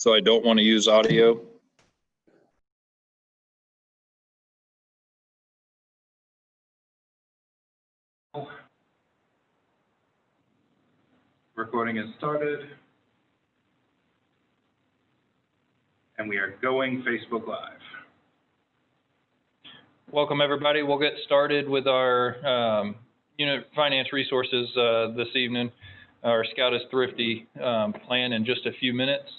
So I don't want to use audio. Recording has started. And we are going Facebook Live. Welcome, everybody. We'll get started with our unit finance resources this evening. Our Scout is Thrifty plan in just a few minutes.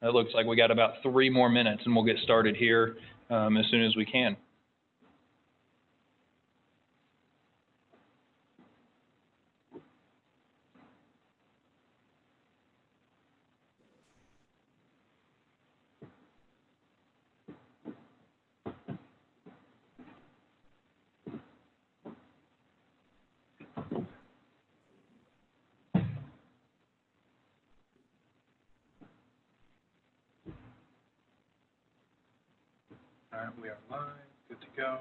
It looks like we got about 3 more minutes, and we'll get started here as soon as we can. All right, we are live, good to go.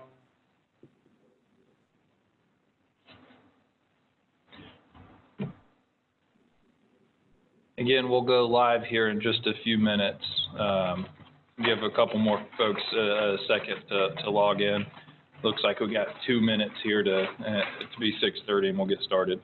Again, we'll go live here in just a few minutes. Give a couple more folks a second to log in. Looks like we got 2 minutes here to be 6:30, and we'll get started.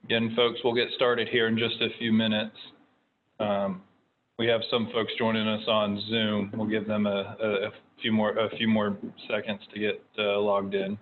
Again, folks, we'll get started here in just a few minutes. We have some folks joining us on Zoom. We'll give them a few more seconds to get logged in.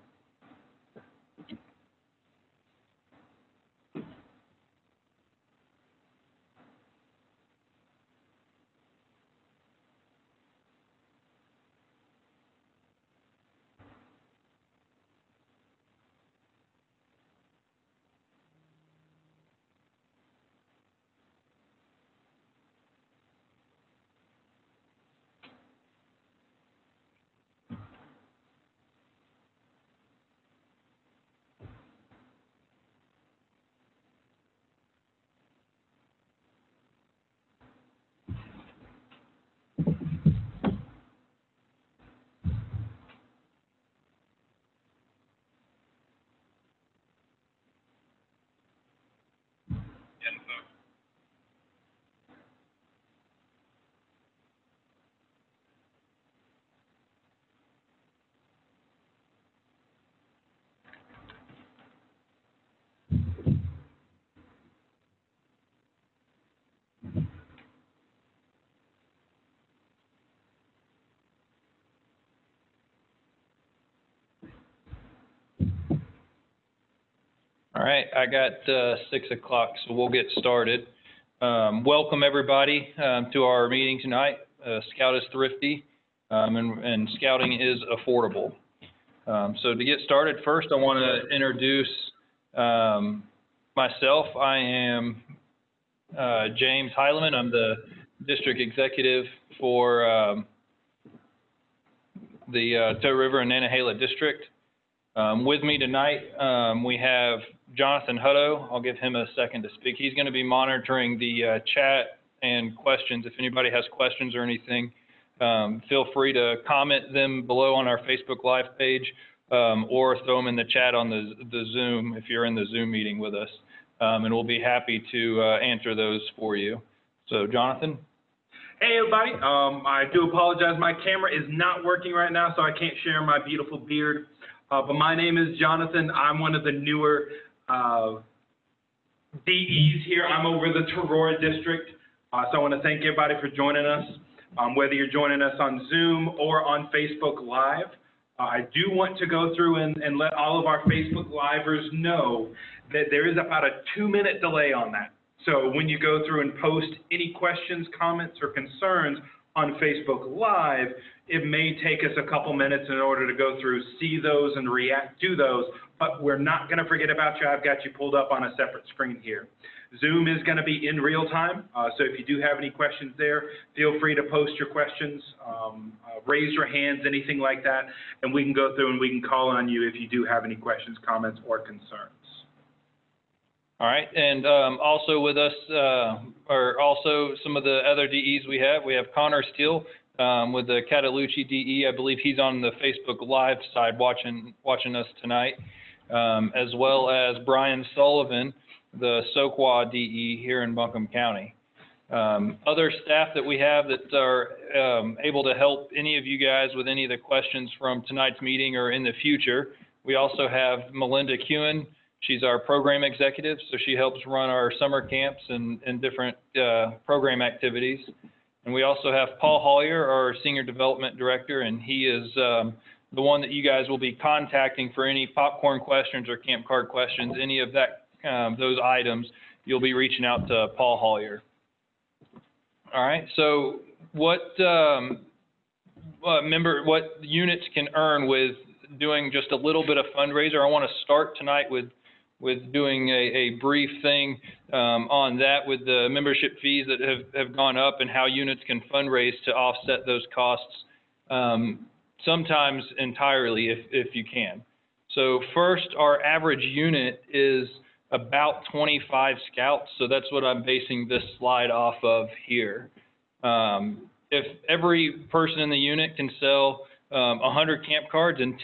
All right, I got 6 o'clock, so we'll get started. Welcome, everybody, to our meeting tonight. Scout is Thrifty, and scouting is affordable. So to get started, first I want to introduce myself. I am James Heileman. I'm the district executive for the Tote River and Nantahala district. With me tonight, we have Jonathan Hutto. I'll give him a second to speak. He's going to be monitoring the chat and questions. If anybody has questions or anything, feel free to comment them below on our Facebook Live page, or throw them in the chat on the Zoom if you're in the Zoom meeting with us. And we'll be happy to answer those for you. So, Jonathan? Hey everybody, I do apologize, my camera is not working right now, so I can't share my beautiful beard. But my name is Jonathan. I'm one of the newer DEs here. I'm over the Aurora district. So I want to thank everybody for joining us, whether you're joining us on Zoom or on Facebook Live. I do want to go through and let all of our Facebook Livers know that there is about a 2-minute delay on that. So when you go through and post any questions, comments, or concerns on Facebook Live, it may take us a couple minutes in order to go through, see those, and react to those, but we're not going to forget about you. I've got you pulled up on a separate screen here. Zoom is going to be in real time, so if you do have any questions there, feel free to post your questions, raise your hands, anything like that, and we can go through and we can call on you if you do have any questions, comments, or concerns. All right, and also with us are also some of the other DEs we have. We have Connor Steele with the Catalucci DE. I believe he's on the Facebook Live side watching us tonight, as well as Brian Sullivan, the Soquah DE here in Buncombe County. Other staff that we have that are able to help any of you guys with any of the questions from tonight's meeting or in the future. We also have Melinda Kewen. She's our program executive, so she helps run our summer camps and different program activities. And we also have Paul Hollier, our Senior Development Director, and he is the one that you guys will be contacting for any popcorn questions or camp card questions, any of that those items. You'll be reaching out to Paul Hollier. All right, so what units can earn with doing just a little bit of fundraiser? I want to start tonight with doing a brief thing on that with the membership fees that have gone up and how units can fundraise to offset those costs, sometimes entirely if you can. So first, our average unit is about 25 scouts, so that's what I'm basing this slide off of here. If every person in the unit can sell 100 camp cards and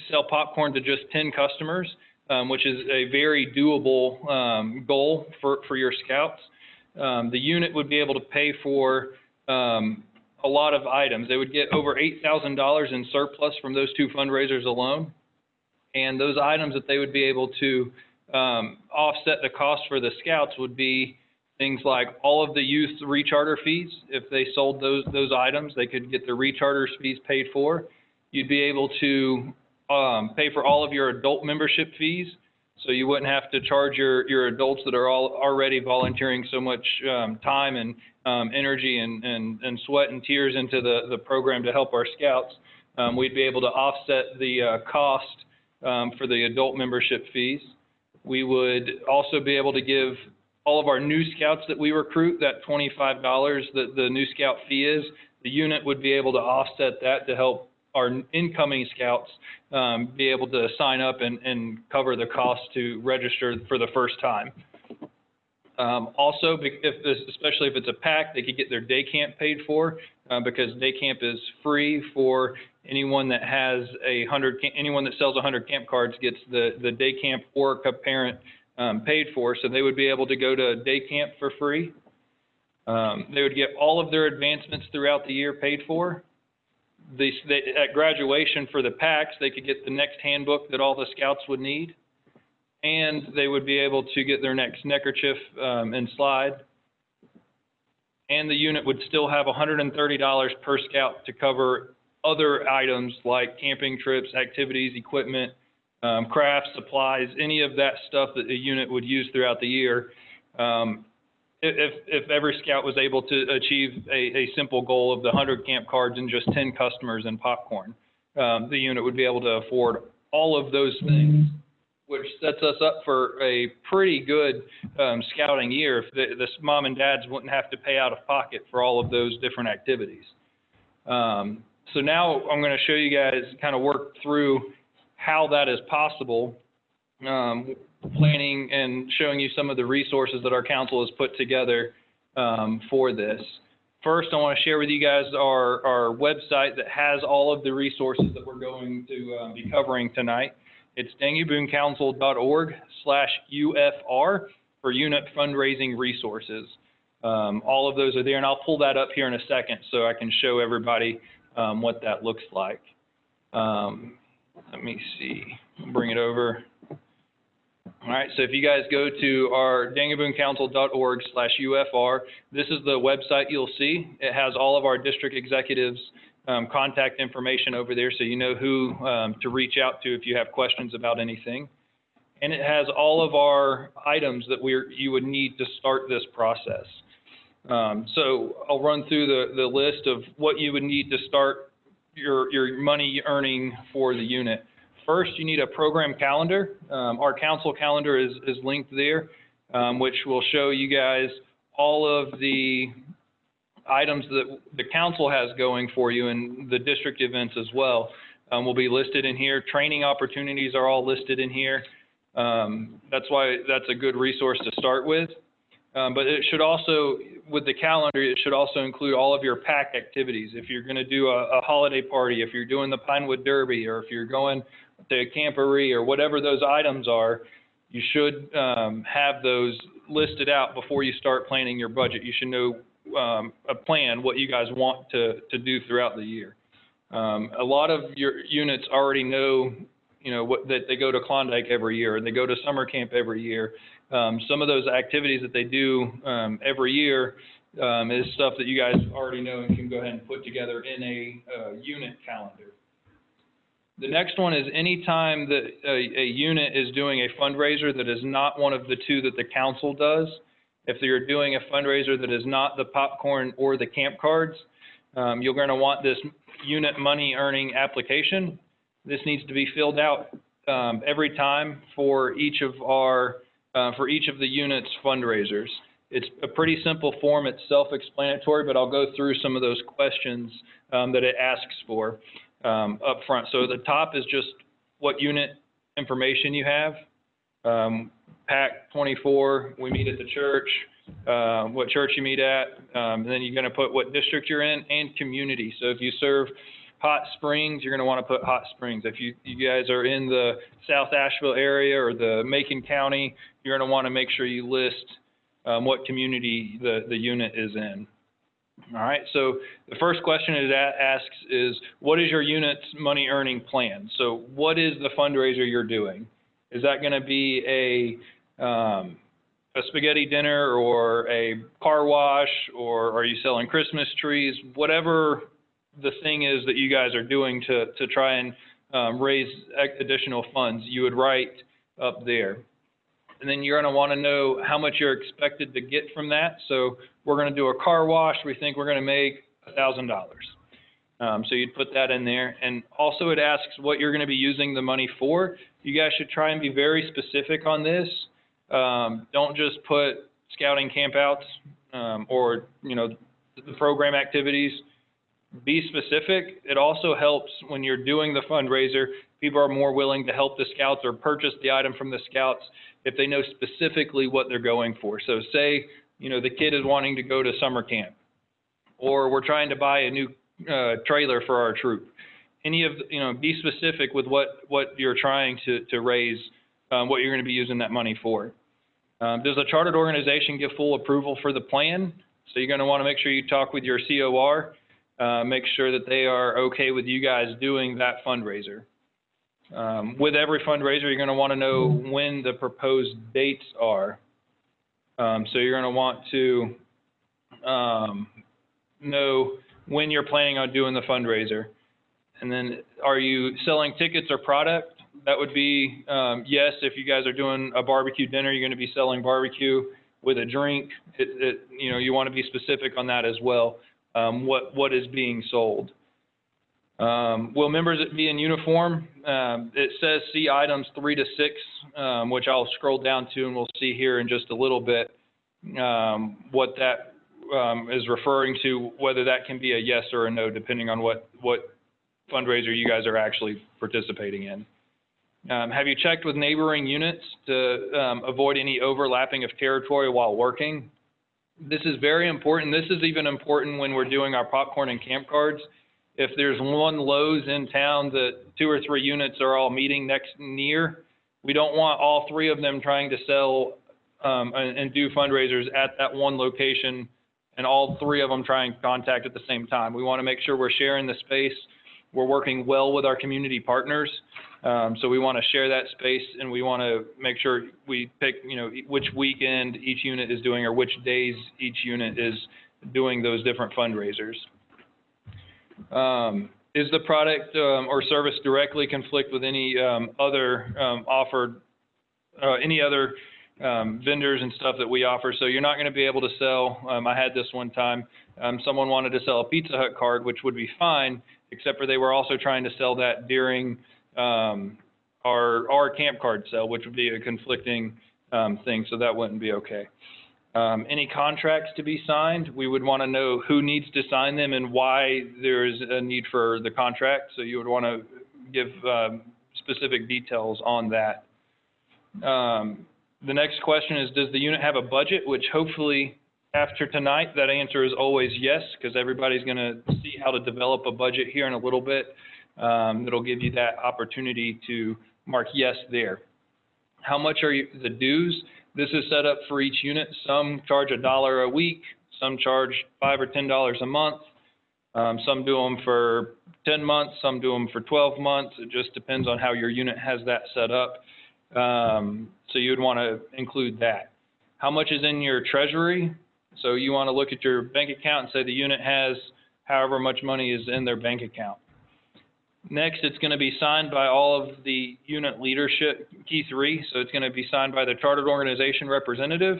sell popcorn to just 10 customers, which is a very doable goal for your scouts, the unit would be able to pay for a lot of items. They would get over $8,000 in surplus from those two fundraisers alone, and those items that they would be able to offset the cost for the scouts would be things like all of the youth recharter fees. If they sold those items, they could get the recharter fees paid for. You'd be able to pay for all of your adult membership fees, so you wouldn't have to charge your adults that are already volunteering so much time and energy and sweat and tears into the program to help our scouts. We'd be able to offset the cost for the adult membership fees. We would also be able to give all of our new scouts that we recruit that $25 that the new scout fee is. The unit would be able to offset that to help our incoming scouts be able to sign up and cover the cost to register for the first time. Also, especially if it's a pack, they could get their day camp paid for because day camp is free for anyone that has anyone that sells 100 camp cards gets the day camp or a parent paid for, so they would be able to go to day camp for free. They would get all of their advancements throughout the year paid for. At graduation for the packs, they could get the next handbook that all the scouts would need, and they would be able to get their next neckerchief and slide. And the unit would still have $130 per scout to cover other items like camping trips, activities, equipment, crafts, supplies, any of that stuff that the unit would use throughout the year. If every scout was able to achieve a simple goal of the 100 camp cards and just 10 customers and popcorn, the unit would be able to afford all of those things, which sets us up for a pretty good scouting year if the mom and dads wouldn't have to pay out of pocket for all of those different activities. So now I'm going to show you guys, kind of work through how that is possible, planning and showing you some of the resources that our council has put together for this. First, I want to share with you guys our website that has all of the resources that we're going to be covering tonight. It's danuboonecouncil.org/UFR for unit fundraising resources. All of those are there, and I'll pull that up here in a second so I can show everybody what that looks like. Let me see. I'll bring it over. All right, so if you guys go to our danuboonecouncil.org/UFR, this is the website you'll see. It has all of our district executives' contact information over there, so you know who to reach out to if you have questions about anything. And it has all of our items that you would need to start this process. So I'll run through the list of what you would need to start your money earning for the unit. First, you need a program calendar. Our council calendar is linked there, which will show you guys all of the items that the council has going for you and the district events as well will be listed in here. Training opportunities are all listed in here. That's why that's a good resource to start with. But it should also, with the calendar, it should also include all of your PAC activities. If you're going to do a holiday party, if you're doing the Pinewood Derby, or if you're going to a camporee, or whatever those items are, you should have those listed out before you start planning your budget. You should know a plan, what you guys want to do throughout the year. A lot of your units already know, that they go to Klondike every year, and they go to summer camp every year. Some of those activities that they do every year is stuff that you guys already know and can go ahead and put together in a unit calendar. The next one is any time that a unit is doing a fundraiser that is not one of the two that the council does. If you're doing a fundraiser that is not the popcorn or the camp cards, you're going to want this unit money earning application. This needs to be filled out every time for each of the unit's fundraisers. It's a pretty simple form. It's self-explanatory, but I'll go through some of those questions that it asks for up front. So the top is just what unit information you have. PAC 24, we meet at the church, what church you meet at, and then you're going to put what district you're in and community. So if you serve Hot Springs, you're going to want to put Hot Springs. If you guys are in the South Asheville area or the Macon County, you're going to want to make sure you list what community the unit is in. All right, so the first question it asks is, what is your unit's money earning plan? So what is the fundraiser you're doing? Is that going to be a spaghetti dinner or a car wash, or are you selling Christmas trees? Whatever the thing is that you guys are doing to try and raise additional funds, you would write up there. And then you're going to want to know how much you're expected to get from that. So we're going to do a car wash. We think we're going to make $1,000. So you'd put that in there. And also it asks what you're going to be using the money for. You guys should try and be very specific on this. Don't just put scouting campouts or the program activities. Be specific. It also helps when you're doing the fundraiser. People are more willing to help the scouts or purchase the item from the scouts if they know specifically what they're going for. So say, the kid is wanting to go to summer camp, or we're trying to buy a new trailer for our troop. Be specific with what you're trying to raise, what you're going to be using that money for. Does a chartered organization give full approval for the plan? So you're going to want to make sure you talk with your COR. Make sure that they are okay with you guys doing that fundraiser. With every fundraiser, you're going to want to know when the proposed dates are. So you're going to want to know when you're planning on doing the fundraiser. And then, are you selling tickets or product? That would be yes. If you guys are doing a barbecue dinner, you're going to be selling barbecue with a drink. You want to be specific on that as well. What is being sold. Will members be in uniform? It says see items 3 to 6, which I'll scroll down to, and we'll see here in just a little bit what that is referring to, whether that can be a yes or a no, depending on what fundraiser you guys are actually participating in. Have you checked with neighboring units to avoid any overlapping of territory while working? This is very important. This is even important when we're doing our popcorn and camp cards. If there's one Lowe's in town that 2 or 3 units are all meeting near, we don't want all 3 of them trying to sell and do fundraisers at that one location and all 3 of them trying contact at the same time. We want to make sure we're sharing the space. We're working well with our community partners. So we want to share that space, and we want to make sure we pick, which weekend each unit is doing or which days each unit is doing those different fundraisers. Is the product or service directly conflict with any other vendors and stuff that we offer? So you're not going to be able to sell, I had this one time, someone wanted to sell a Pizza Hut card, which would be fine, except for they were also trying to sell that during our camp card sale, which would be a conflicting thing, so that wouldn't be okay. Any contracts to be signed, we would want to know who needs to sign them and why there is a need for the contract, so you would want to give specific details on that. The next question is, does the unit have a budget? Which hopefully after tonight, that answer is always yes, because everybody's going to see how to develop a budget here in a little bit. It'll give you that opportunity to mark yes there. How much are the dues? This is set up for each unit. Some charge $1 a week. Some charge $5 or $10 a month. Some do them for 10 months. Some do them for 12 months. It just depends on how your unit has that set up. So you would want to include that. How much is in your treasury? So you want to look at your bank account and say the unit has however much money is in their bank account. Next, it's going to be signed by all of the unit leadership, key 3. So it's going to be signed by the chartered organization representative.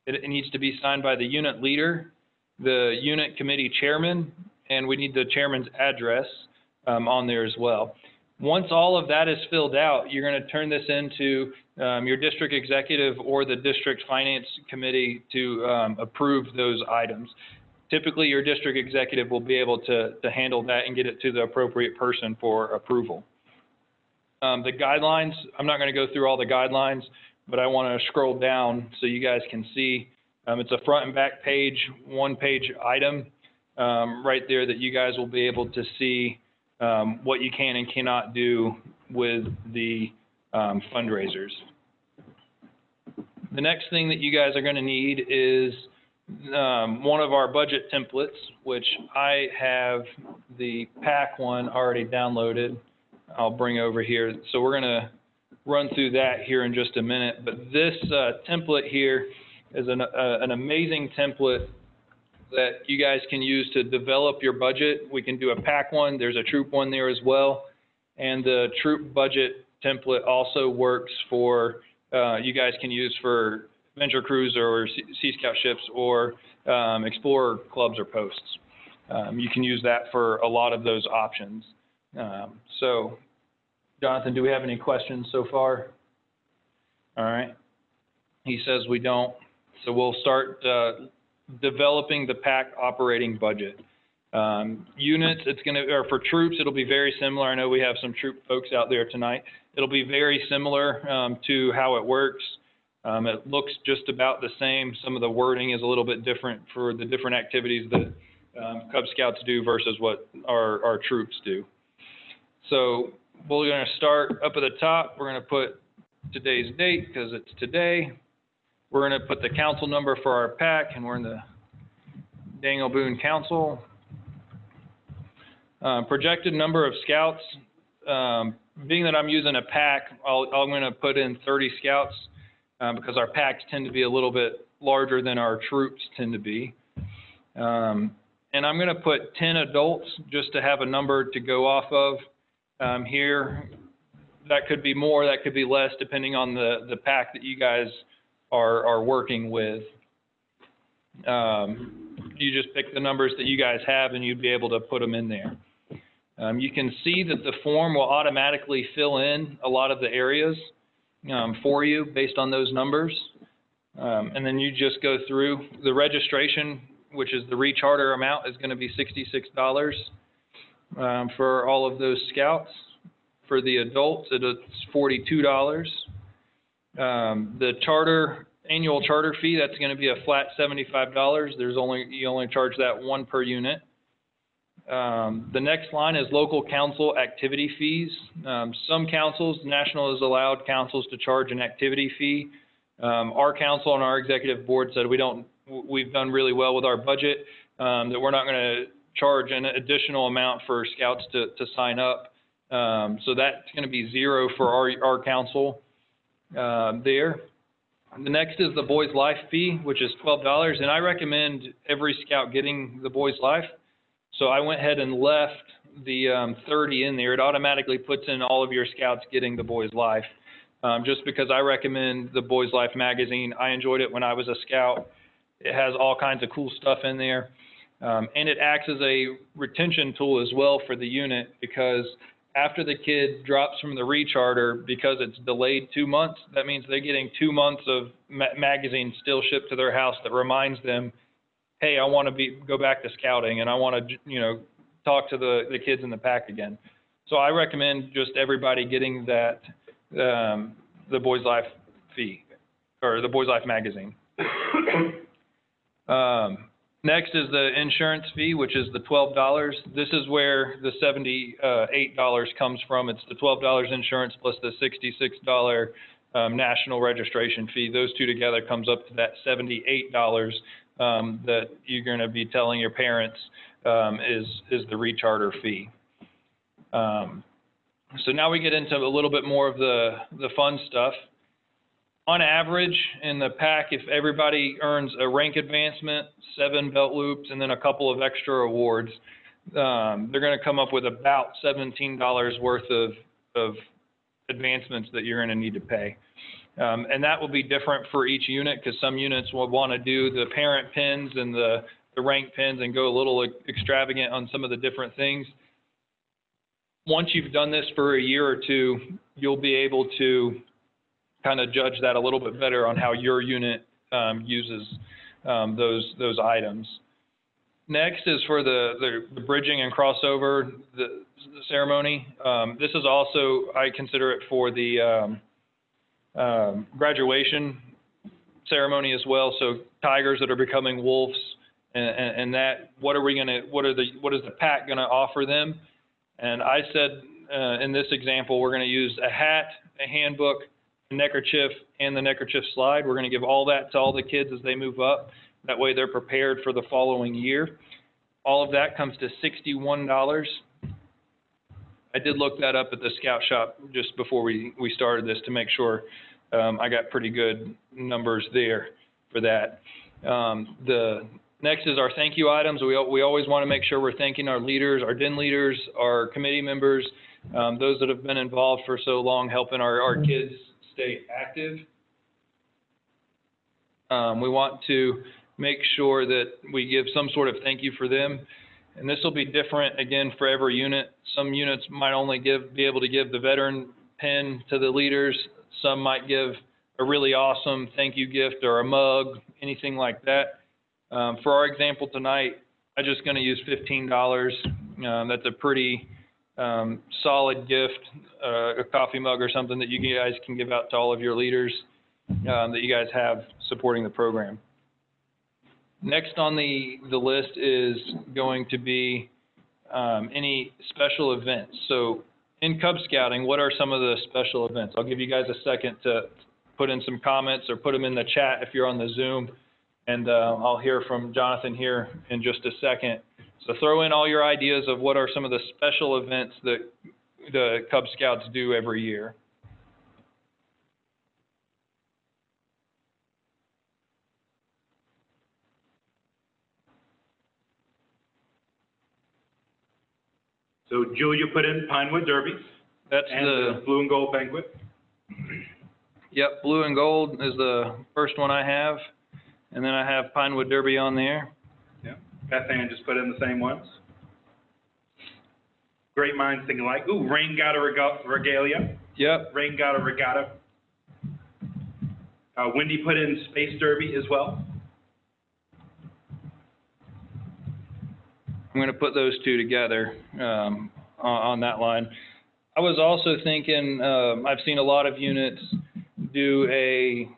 It needs to be signed by the unit leader, the unit committee chairman, and we need the chairman's address on there as well. Once all of that is filled out, you're going to turn this into your district executive or the district finance committee to approve those items. Typically, your district executive will be able to handle that and get it to the appropriate person for approval. The guidelines, I'm not going to go through all the guidelines, but I want to scroll down so you guys can see. It's a front and back page, 1-page item right there that you guys will be able to see what you can and cannot do with the fundraisers. The next thing that you guys are going to need is one of our budget templates, which I have the PAC one already downloaded. I'll bring over here. So we're going to run through that here in just a minute. But this template here is an amazing template that you guys can use to develop your budget. We can do a PAC one. There's a troop one there as well. And the troop budget template also works for, you guys can use for venture crews or Sea Scout ships or explorer clubs or posts. You can use that for a lot of those options. So, Jonathan, do we have any questions so far? All right. He says we don't. So we'll start developing the PAC operating budget. Units, it's going to, or for troops, it'll be very similar. I know we have some troop folks out there tonight. It'll be very similar to how it works. It looks just about the same. Some of the wording is a little bit different for the different activities that Cub Scouts do versus what our troops do. So we're going to start up at the top. We're going to put today's date because it's today. We're going to put the council number for our PAC, and we're in the Daniel Boone Council. Projected number of scouts. Being that I'm using a PAC, I'm going to put in 30 scouts because our PACs tend to be a little bit larger than our troops tend to be. And I'm going to put 10 adults just to have a number to go off of here. That could be more, that could be less, depending on the PAC that you guys are working with. You just pick the numbers that you guys have and you'd be able to put them in there. You can see that the form will automatically fill in a lot of the areas for you based on those numbers. And then you just go through the registration, which is the recharter amount, is going to be $66 for all of those scouts. For the adults, it's $42. The charter annual charter fee, that's going to be a flat $75. You only charge that one per unit. The next line is local council activity fees. Some councils, National has allowed councils to charge an activity fee. Our council and our executive board said we've done really well with our budget, that we're not going to charge an additional amount for scouts to sign up. So that's going to be zero for our council there. The next is the Boys Life fee, which is $12, and I recommend every scout getting the Boys Life. So I went ahead and left the 30 in there. It automatically puts in all of your scouts getting the Boys Life, just because I recommend the Boys Life magazine. I enjoyed it when I was a scout. It has all kinds of cool stuff in there, and it acts as a retention tool as well for the unit, because after the kid drops from the recharter, because it's delayed 2 months, that means they're getting 2 months of magazines still shipped to their house that reminds them, hey, I want to go back to scouting, and I want to, talk to the kids in the pack again. So I recommend just everybody getting that, the Boys Life fee, or the Boys Life magazine. Next is the insurance fee, which is the $12. This is where the $78 comes from. It's the $12 insurance plus the $66 national registration fee. Those two together comes up to that $78 that you're going to be telling your parents is the recharter fee. So now we get into a little bit more of the fun stuff. On average, in the pack, if everybody earns a rank advancement, 7 belt loops, and then a couple of extra awards, they're going to come up with about $17 worth of advancements that you're going to need to pay. And that will be different for each unit, because some units will want to do the parent pins and the rank pins and go a little extravagant on some of the different things. Once you've done this for a year or two, you'll be able to kind of judge that a little bit better on how your unit uses those items. Next is for the bridging and crossover the ceremony. This is also, I consider it for the graduation ceremony as well. So tigers that are becoming wolves, and that what is the pack going to offer them? And I said in this example, we're going to use a hat, a handbook, neckerchief, and the neckerchief slide. We're going to give all that to all the kids as they move up. That way they're prepared for the following year. All of that comes to $61. I did look that up at the scout shop just before we started this to make sure I got pretty good numbers there for that. The next is our thank you items. We always want to make sure we're thanking our leaders, our den leaders, our committee members, those that have been involved for so long helping our kids stay active. We want to make sure that we give some sort of thank you for them. And this will be different, again, for every unit. Some units might only be able to give the veteran pin to the leaders. Some might give a really awesome thank you gift or a mug, anything like that. For our example tonight, I'm just going to use $15. That's a pretty solid gift, a coffee mug or something that you guys can give out to all of your leaders that you guys have supporting the program. Next on the list is going to be any special events. So in Cub Scouting, what are some of the special events? I'll give you guys a second to put in some comments or put them in the chat if you're on the Zoom, and I'll hear from Jonathan here in just a second. So throw in all your ideas of what are some of the special events that the Cub Scouts do every year. So Julia put in Pinewood Derby. That's and the Blue and Gold Banquet. Yep, Blue and Gold is the first one I have. And then I have Pinewood Derby on there. Yeah, Beth Ann just put in the same ones. Great minds think alike. Ooh, Rain Got a Regalia. Yep. Rain Got a Regatta. Wendy put in Space Derby as well. I'm going to put those two together on that line. I was also thinking, I've seen a lot of units do a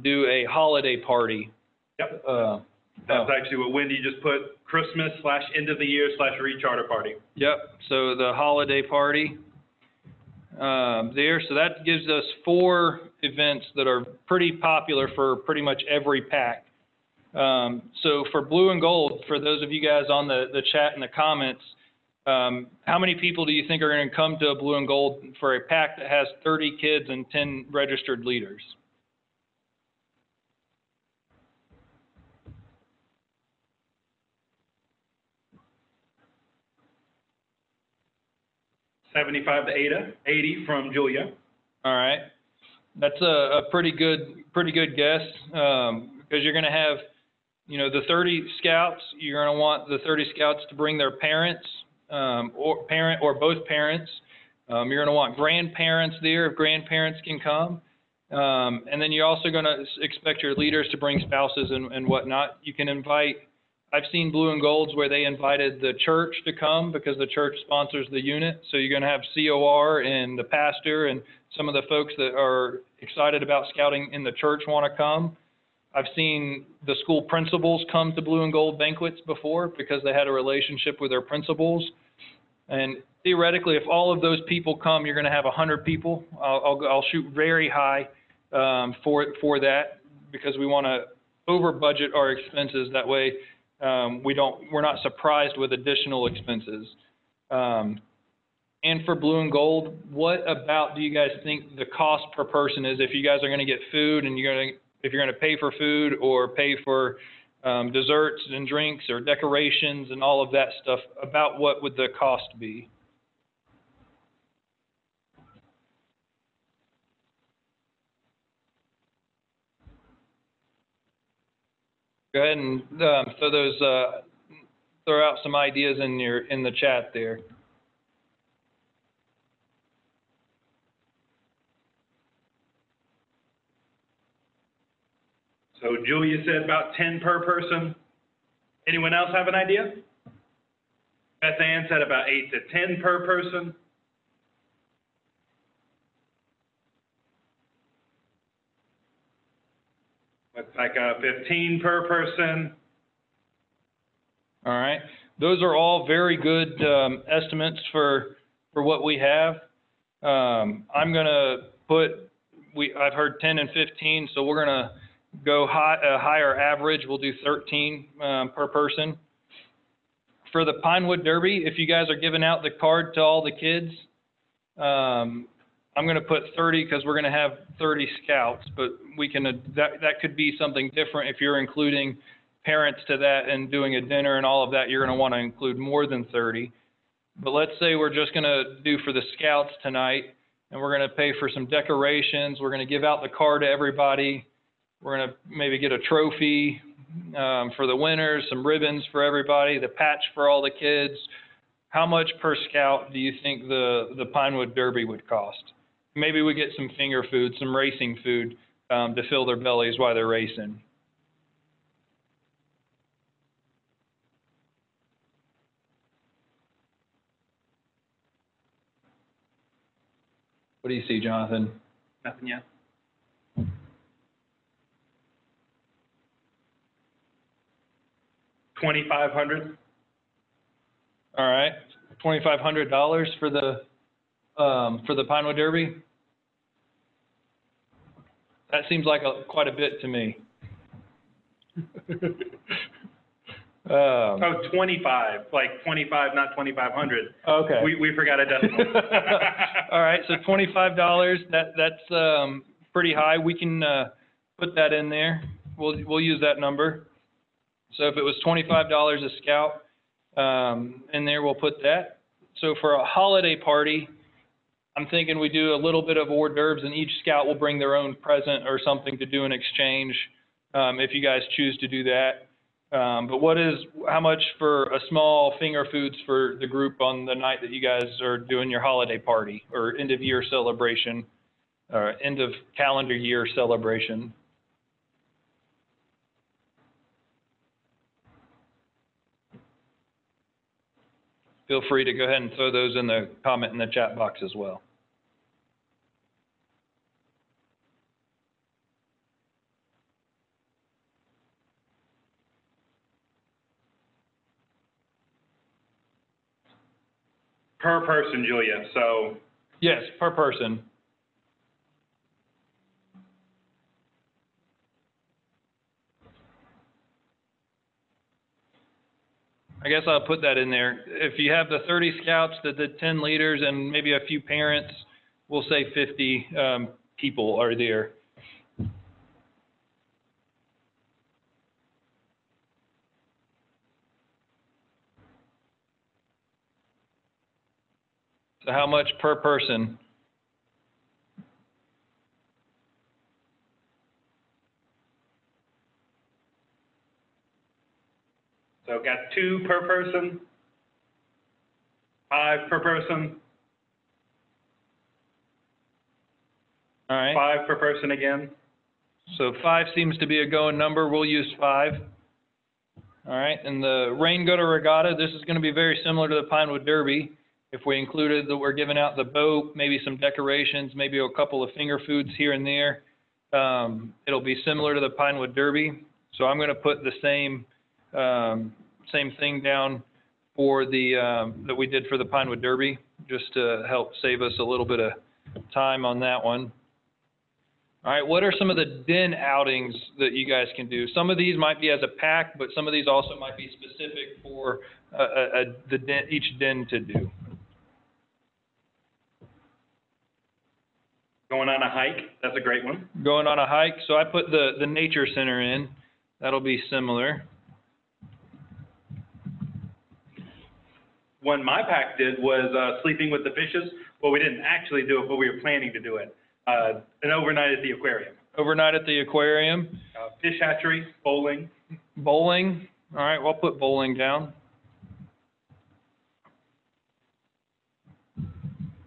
do a holiday party. Yep. That's actually what Wendy just put, Christmas/end of the year/recharter party. Yep, so the holiday party there. So that gives us 4 events that are pretty popular for pretty much every pack. So for blue and gold, for those of you guys on the chat and the comments, how many people do you think are going to come to a blue and gold for a pack that has 30 kids and 10 registered leaders? $75 to $80 from Julia. All right, that's a pretty good guess, because you're going to have, you know, the 30 scouts. You're going to want the 30 scouts to bring their parents, or both parents. You're going to want grandparents there if grandparents can come, and then you're also going to expect your leaders to bring spouses and whatnot. You can invite. I've seen blue and golds where they invited the church to come because the church sponsors the unit. So you're going to have COR and the pastor and some of the folks that are excited about scouting in the church want to come. I've seen the school principals come to blue and gold banquets before because they had a relationship with their principals. And theoretically, if all of those people come, you're going to have 100 people. I'll shoot very high for that, because we want to over budget our expenses. That way, we're not surprised with additional expenses. And for blue and gold, what about do you guys think the cost per person is if you guys are going to get food and if you're going to pay for food or pay for desserts and drinks or decorations and all of that stuff? About what would the cost be? Go ahead and throw out some ideas in the chat there. So Julia said about 10 per person. Anyone else have an idea? Beth Ann said about 8 to 10 per person. Looks like 15 per person. All right. Those are all very good estimates for what we have. I'm going to put, I've heard 10 and 15, so we're going to go higher average. We'll do 13 per person. For the Pinewood Derby, if you guys are giving out the card to all the kids, I'm going to put 30 because we're going to have 30 scouts, but we can that could be something different if you're including parents to that and doing a dinner and all of that. You're going to want to include more than 30. But let's say we're just going to do for the scouts tonight, and we're going to pay for some decorations. We're going to give out the card to everybody. We're going to maybe get a trophy for the winners, some ribbons for everybody, the patch for all the kids. How much per scout do you think the Pinewood Derby would cost? Maybe we get some finger food, some racing food to fill their bellies while they're racing. What do you see, Jonathan? Nothing yet. $2,500. All right, $2,500 for the Pinewood Derby. That seems like quite a bit to me. 25, like 25, not 2,500. Okay. We forgot a decimal. All right, so $25. That's pretty high. We can put that in there. We'll use that number. So if it was $25 a scout, in there we'll put that. So for a holiday party, I'm thinking we do a little bit of hors d'oeuvres, and each scout will bring their own present or something to do an exchange, if you guys choose to do that. But how much for a small finger foods for the group on the night that you guys are doing your holiday party or end of year celebration, or end of calendar year celebration? Feel free to go ahead and throw those in the comment in the chat box as well. Per person, Julia, so. Yes, per person. I guess I'll put that in there. If you have the 30 scouts, the 10 leaders, and maybe a few parents, we'll say 50 people are there. So how much per person? So got 2 per person, 5 per person, All right. 5 per person again. So 5 seems to be a going number. We'll use 5. All right. And the Rain Gutter Regatta, this is going to be very similar to the Pinewood Derby. If we included that we're giving out the boat, maybe some decorations, maybe a couple of finger foods here and there, it'll be similar to the Pinewood Derby. So I'm going to put the same thing down for the that we did for the Pinewood Derby, just to help save us a little bit of time on that one. All right, what are some of the den outings that you guys can do? Some of these might be as a pack, but some of these also might be specific for each den to do. Going on a hike, that's a great one. Going on a hike, so I put the nature center in. That'll be similar. One my pack did was sleeping with the fishes. Well, we didn't actually do it, but we were planning to do it. An overnight at the aquarium. Overnight at the aquarium. Fish hatchery, bowling. Bowling. All right, we'll put bowling down.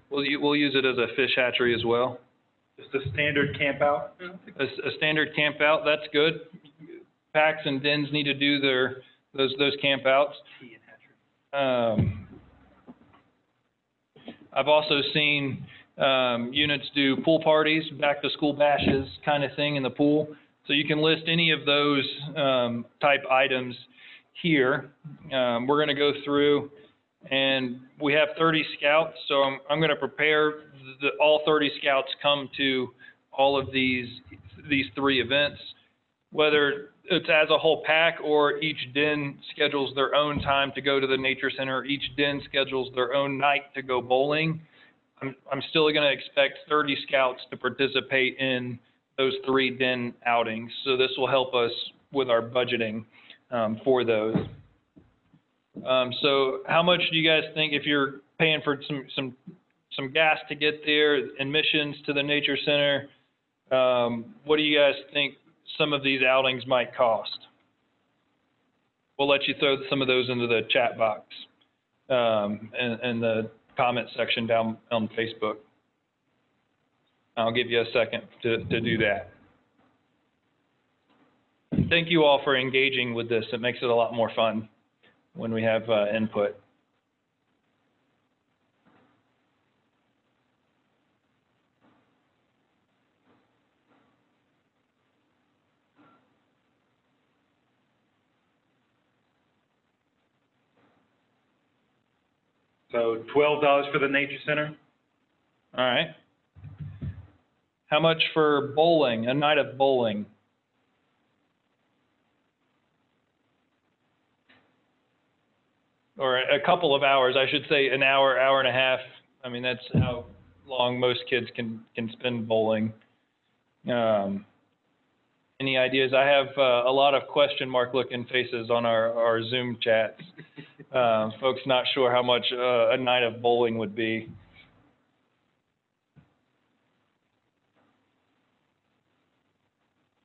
We'll use it as a fish hatchery as well. Just a standard camp out. A standard camp out, that's good. Packs and dens need to do those camp outs. I've also seen units do pool parties, back to school bashes kind of thing in the pool. So you can list any of those type items here. We're going to go through, and we have 30 scouts, so I'm going to prepare all 30 scouts come to all of these 3 events, whether it's as a whole pack or each den schedules their own time to go to the nature center, each den schedules their own night to go bowling. I'm still going to expect 30 scouts to participate in those 3 den outings. So this will help us with our budgeting for those. So how much do you guys think, if you're paying for some gas to get there, admissions to the nature center, what do you guys think some of these outings might cost? We'll let you throw some of those into the chat box and the comment section down on Facebook. I'll give you a second to do that. Thank you all for engaging with this. It makes it a lot more fun when we have input. So $12 for the nature center. All right. How much for bowling, a night of bowling? Or a couple of hours, I should say an hour, hour and a half. I mean, that's how long most kids can spend bowling. Any ideas? I have a lot of question mark looking faces on our Zoom chats. Folks not sure how much a night of bowling would be.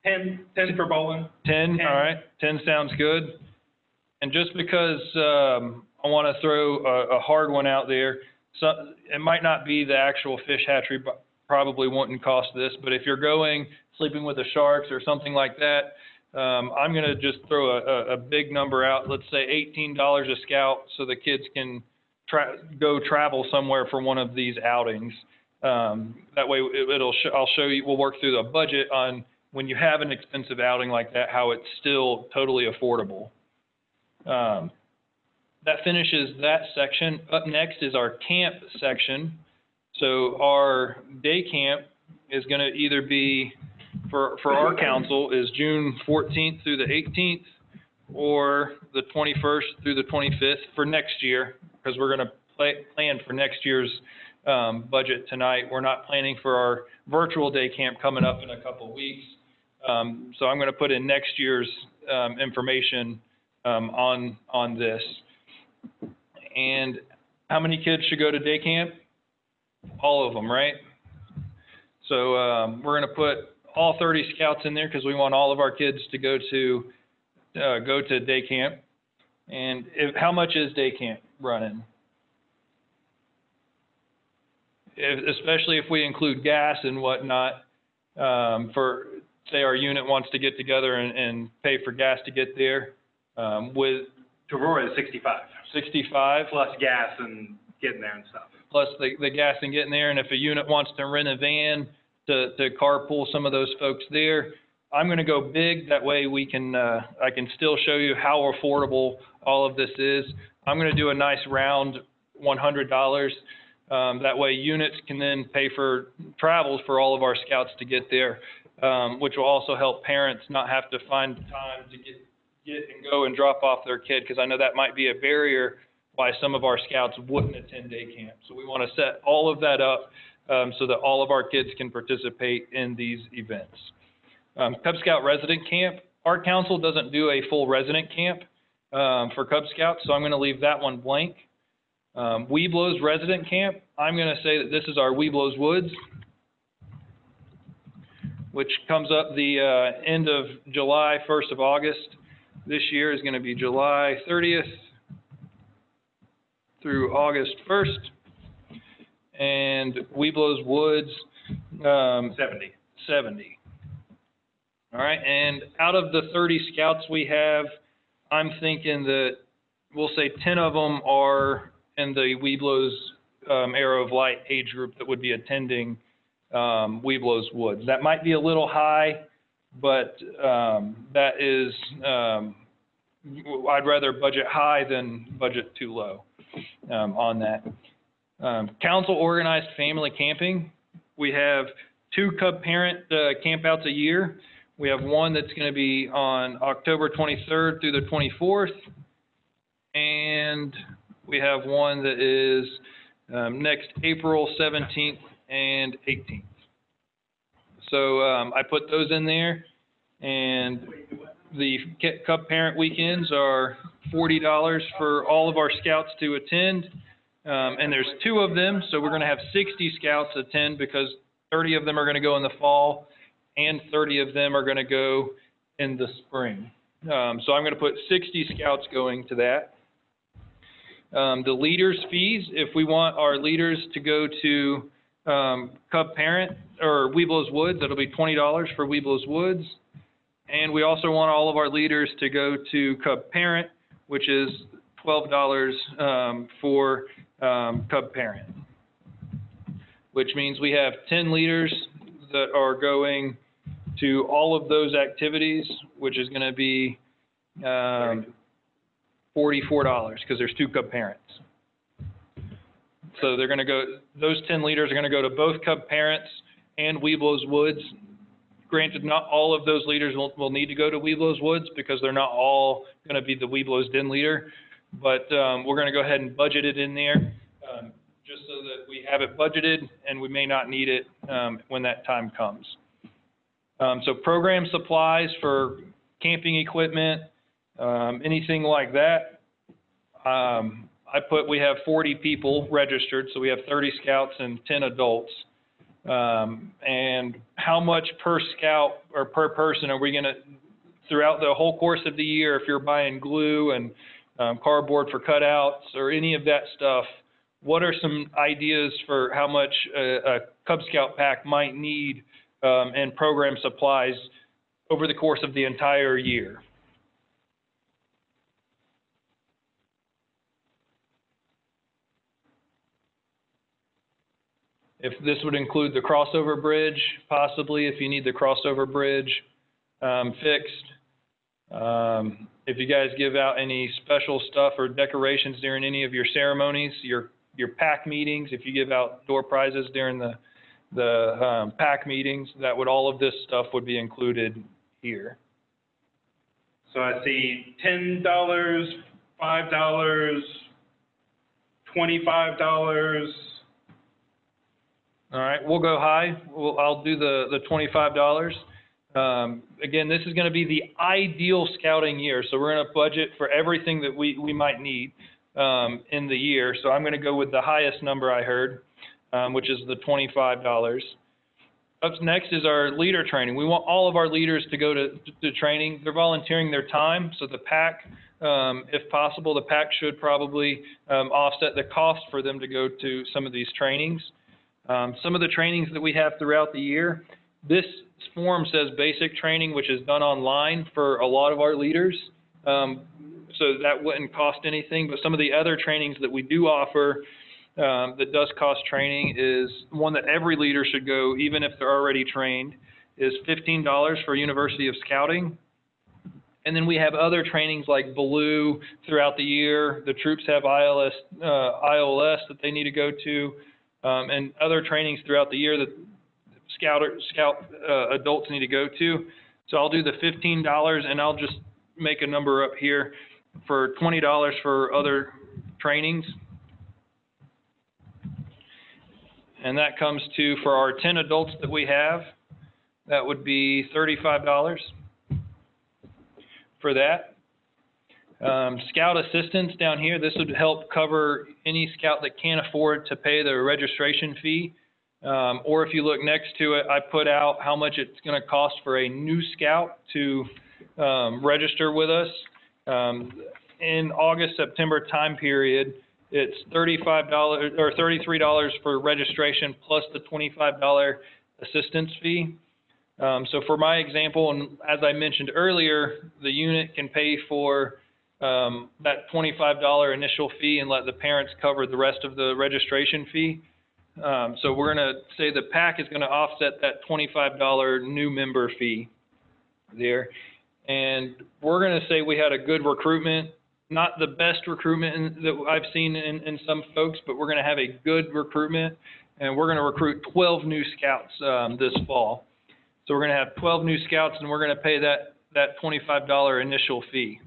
$10 for bowling. 10, 10. all right. 10 sounds good. And just because I want to throw a hard one out there, so it might not be the actual fish hatchery, but probably wouldn't cost this. But if you're going sleeping with the sharks or something like that, I'm going to just throw a big number out. Let's say $18 a scout, so the kids can go travel somewhere for one of these outings. That way, I'll show you. We'll work through the budget on when you have an expensive outing like that, how it's still totally affordable. that finishes that section. Up next is our camp section. So our day camp is going to either be, for our council, is June 14th through the 18th, or the 21st through the 25th for next year, because we're going to plan for next year's budget tonight. We're not planning for our virtual day camp coming up in a couple of weeks. So I'm going to put in next year's information on this. And how many kids should go to day camp? All of them, right? So we're going to put all 30 scouts in there because we want all of our kids to go to day camp. And how much is day camp running? Especially if we include gas and whatnot, for, say, our unit wants to get together and pay for gas to get there, with Aurora is 65. 65. Plus gas and getting there and stuff. Plus the gas and getting there, and if a unit wants to rent a van to carpool some of those folks there, I'm going to go big. That way we can, I can still show you how affordable all of this is. I'm going to do a nice round $100. That way units can then pay for travels for all of our scouts to get there, which will also help parents not have to find time to get and go and drop off their kid, because I know that might be a barrier why some of our scouts wouldn't attend day camp. So we want to set all of that up so that all of our kids can participate in these events. Cub Scout resident camp, our council doesn't do a full resident camp for Cub Scouts, so I'm going to leave that one blank. Weeblos resident camp, I'm going to say that this is our Weeblos Woods, which comes up the end of July, 1st of August. This year is going to be July 30th through August 1st. And Weeblos Woods, 70. All right, and out of the 30 scouts we have, I'm thinking that we'll say 10 of them are in the Weeblos Arrow of Light age group that would be attending Weeblos Woods. That might be a little high, but that is, I'd rather budget high than budget too low on that. Council organized family camping. We have 2 Cub parent campouts a year. We have one that's going to be on October 23rd through the 24th, and we have one that is next April 17th and 18th. So I put those in there, and the Cub parent weekends are $40 for all of our scouts to attend, and there's 2 of them, so we're going to have 60 scouts attend because 30 of them are going to go in the fall and 30 of them are going to go in the spring. So I'm going to put 60 scouts going to that. The leaders' fees, if we want our leaders to go to Cub Parent or Weeblos Woods, that'll be $20 for Weeblos Woods. And we also want all of our leaders to go to Cub Parent, which is $12 for Cub Parent, which means we have 10 leaders that are going to all of those activities, which is going to be $44 because there's 2 Cub parents. So they're going to go, those 10 leaders are going to go to both Cub parents and Weeblos Woods. Granted, not all of those leaders will need to go to Weeblos Woods because they're not all going to be the Weeblos Den leader, but we're going to go ahead and budget it in there just so that we have it budgeted and we may not need it when that time comes. So program supplies for camping equipment, anything like that. We have 40 people registered, so we have 30 scouts and 10 adults. And how much per scout or per person are we going to, throughout the whole course of the year, if you're buying glue and cardboard for cutouts or any of that stuff, what are some ideas for how much a Cub Scout pack might need and program supplies over the course of the entire year? If this would include the crossover bridge, possibly, if you need the crossover bridge fixed. If you guys give out any special stuff or decorations during any of your ceremonies, your PAC meetings, if you give out door prizes during the PAC meetings, all of this stuff would be included here. So I see $10, $5, $25. All right, we'll go high. I'll do the $25. Again, this is going to be the ideal scouting year, so we're going to budget for everything that we might need in the year. So I'm going to go with the highest number I heard, which is the $25. Up next is our leader training. We want all of our leaders to go to training. They're volunteering their time, so the PAC, if possible, the PAC should probably offset the cost for them to go to some of these trainings. Some of the trainings that we have throughout the year, this form says basic training, which is done online for a lot of our leaders, so that wouldn't cost anything. But some of the other trainings that we do offer that does cost training is one that every leader should go, even if they're already trained, is $15 for University of Scouting. And then we have other trainings like BLUE throughout the year. The troops have IOLS that they need to go to, and other trainings throughout the year that Scout adults need to go to. So I'll do the $15, and I'll just make a number up here for $20 for other trainings. And that comes to, for our 10 adults that we have, that would be $35 for that. Scout assistance down here, this would help cover any scout that can't afford to pay the registration fee. Or if you look next to it, I put out how much it's going to cost for a new scout to register with us. In August, September time period, it's $35 or $33 for registration plus the $25 assistance fee. So for my example, and as I mentioned earlier, the unit can pay for that $25 initial fee and let the parents cover the rest of the registration fee. So we're going to say the PAC is going to offset that $25 new member fee there. And we're going to say we had a good recruitment, not the best recruitment that I've seen in some folks, but we're going to have a good recruitment, and we're going to recruit 12 new scouts this fall. So we're going to have 12 new scouts, and we're going to pay that $25 initial fee,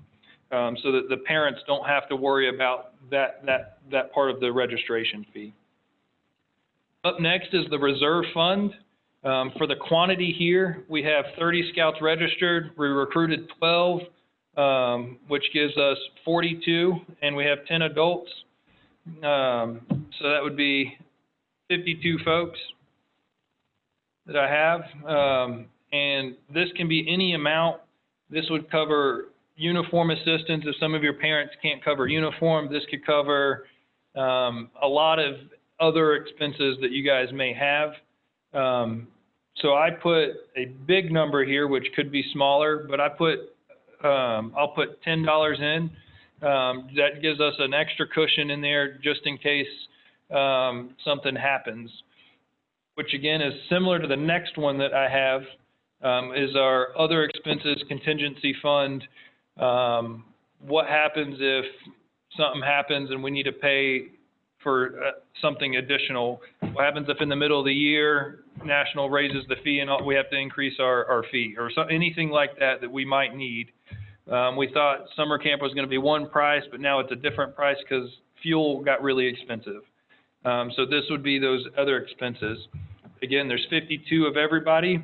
so that the parents don't have to worry about that part of the registration fee. Up next is the reserve fund. For the quantity here, we have 30 scouts registered. We recruited 12, which gives us 42, and we have 10 adults. So that would be 52 folks that I have. And this can be any amount. This would cover uniform assistance. If some of your parents can't cover uniform, this could cover a lot of other expenses that you guys may have. So I put a big number here, which could be smaller, but I'll put $10 in. That gives us an extra cushion in there just in case something happens, which again is similar to the next one that I have, is our other expenses contingency fund. What happens if something happens and we need to pay for something additional? What happens if in the middle of the year National raises the fee and we have to increase our fee, or anything like that we might need? We thought summer camp was going to be one price, but now it's a different price because fuel got really expensive. So this would be those other expenses. Again, there's 52 of everybody.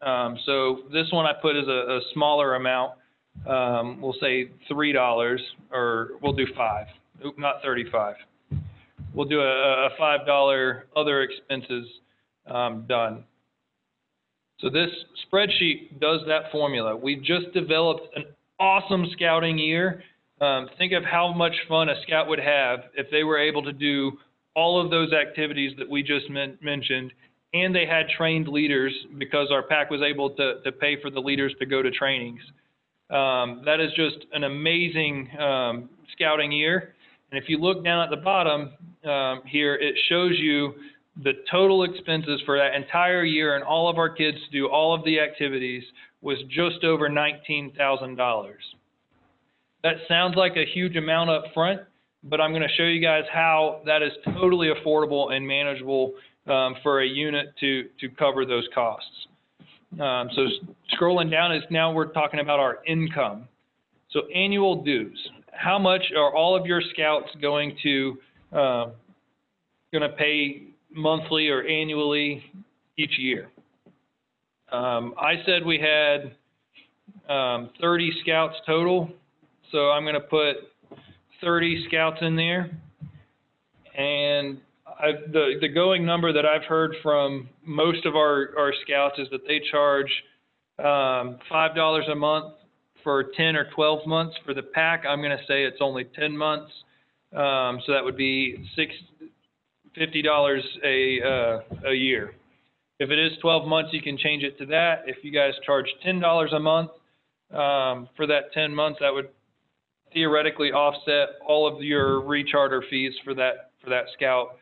So this one I put as a smaller amount. We'll say $3, or we'll do 5. Oop, not 35. We'll do a $5 other expenses done. So this spreadsheet does that formula. We just developed an awesome scouting year. Think of how much fun a scout would have if they were able to do all of those activities that we just mentioned, and they had trained leaders because our PAC was able to pay for the leaders to go to trainings. That is just an amazing scouting year. And if you look down at the bottom here, it shows you the total expenses for that entire year and all of our kids to do all of the activities was just over $19,000. That sounds like a huge amount up front, but I'm going to show you guys how that is totally affordable and manageable for a unit to cover those costs. So scrolling down is now we're talking about our income. So annual dues. How much are all of your scouts going to pay monthly or annually each year? I said we had 30 scouts total, so I'm going to put 30 scouts in there. And the going number that I've heard from most of our scouts is that they charge $5 a month for 10 or 12 months. For the pack, I'm going to say it's only 10 months. So that would be $50 a year. If it is 12 months, you can change it to that. If you guys charge $10 a month for that 10 months, that would theoretically offset all of your recharter fees for that scout.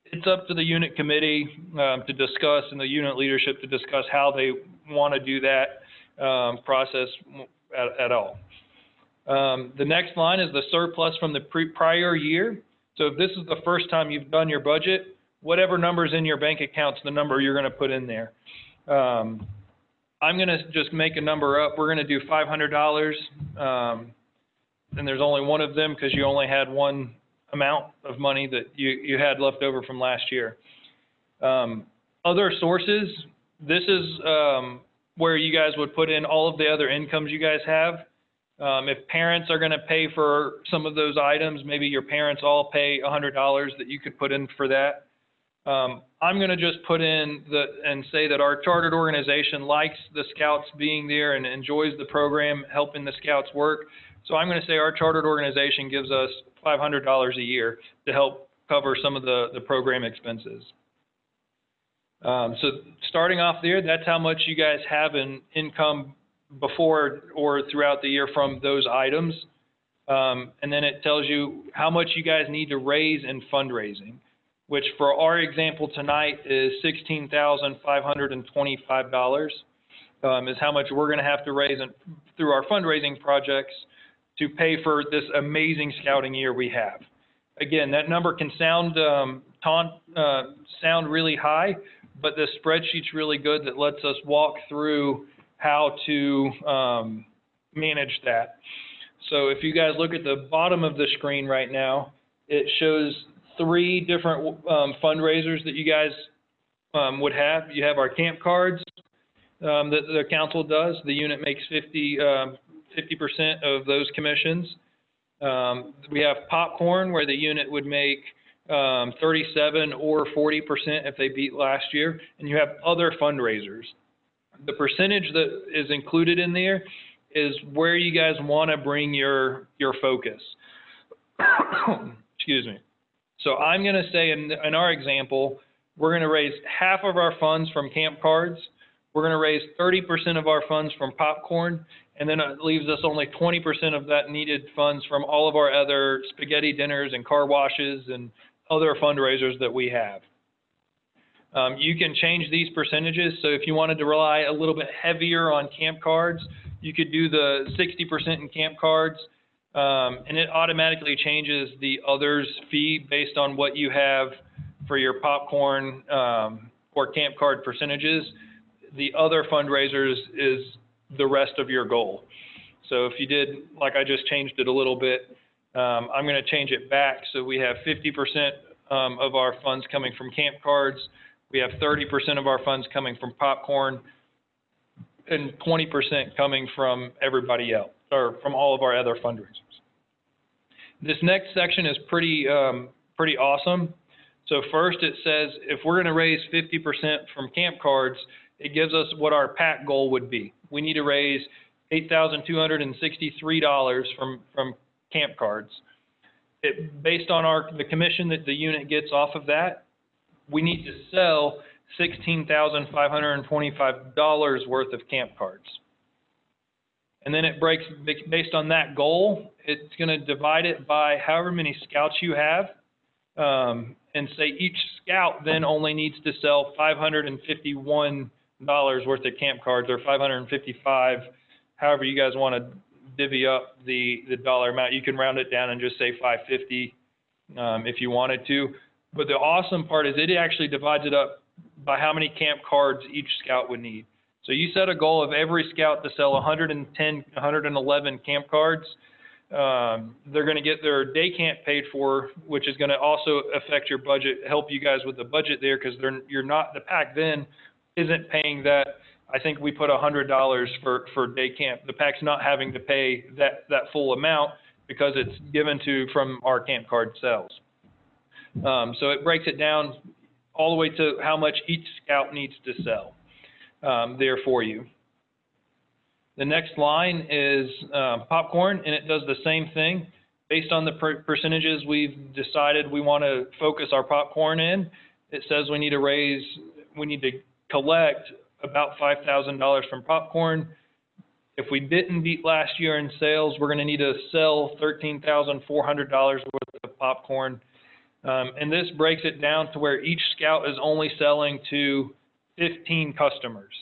It's up to the unit committee to discuss, and the unit leadership to discuss how they want to do that process at all. The next line is the surplus from the prior year. So if this is the first time you've done your budget, whatever number's in your bank account's the number you're going to put in there. I'm going to just make a number up. We're going to do $500, and there's only one of them because you only had one amount of money that you had left over from last year. Other sources, this is where you guys would put in all of the other incomes you guys have. If parents are going to pay for some of those items, maybe your parents all pay $100 that you could put in for that. I'm going to just put in and say that our chartered organization likes the scouts being there and enjoys the program, helping the scouts work. So I'm going to say our chartered organization gives us $500 a year to help cover some of the program expenses. So starting off there, that's how much you guys have in income before or throughout the year from those items. And then it tells you how much you guys need to raise in fundraising, which for our example tonight is $16,525 is how much we're going to have to raise through our fundraising projects to pay for this amazing scouting year we have. Again, that number can sound really high, but the spreadsheet's really good that lets us walk through how to manage that. So if you guys look at the bottom of the screen right now, it shows 3 different fundraisers that you guys would have. You have our camp cards that the council does. The unit makes 50% of those commissions. We have popcorn, where the unit would make 37 or 40% if they beat last year. And you have other fundraisers. The percentage that is included in there is where you guys want to bring your focus. Excuse me. So I'm going to say in our example, we're going to raise half of our funds from camp cards. We're going to raise 30% of our funds from popcorn, and then it leaves us only 20% of that needed funds from all of our other spaghetti dinners and car washes and other fundraisers that we have. You can change these percentages. So if you wanted to rely a little bit heavier on camp cards, you could do the 60% in camp cards, and it automatically changes the others fee based on what you have for your popcorn or camp card percentages. The other fundraisers is the rest of your goal. So if you did, like I just changed it a little bit, I'm going to change it back. So we have 50% of our funds coming from camp cards. We have 30% of our funds coming from popcorn and 20% coming from everybody else, or from all of our other fundraisers. This next section is pretty awesome. So first it says if we're going to raise 50% from camp cards, it gives us what our PAC goal would be. We need to raise $8,263 from camp cards. Based on the commission that the unit gets off of that, we need to sell $16,525 worth of camp cards. And then it breaks, based on that goal, it's going to divide it by however many scouts you have. and say each scout then only needs to sell $551 worth of camp cards, or 555, however you guys want to divvy up the dollar amount. You can round it down and just say 550 if you wanted to. But the awesome part is it actually divides it up by how many camp cards each scout would need. So you set a goal of every scout to sell 110, 111 camp cards. They're going to get their day camp paid for, which is going to also affect your budget, help you guys with the budget there, because the pack then isn't paying that. I think we put $100 for day camp. The pack's not having to pay that full amount because it's given from our camp card sales. So it breaks it down all the way to how much each scout needs to sell there for you. The next line is popcorn, and it does the same thing. Based on the percentages we've decided we want to focus our popcorn in, it says we need to collect about $5,000 from popcorn. If we didn't beat last year in sales, we're going to need to sell $13,400 worth of popcorn. And this breaks it down to where each scout is only selling to 15 customers.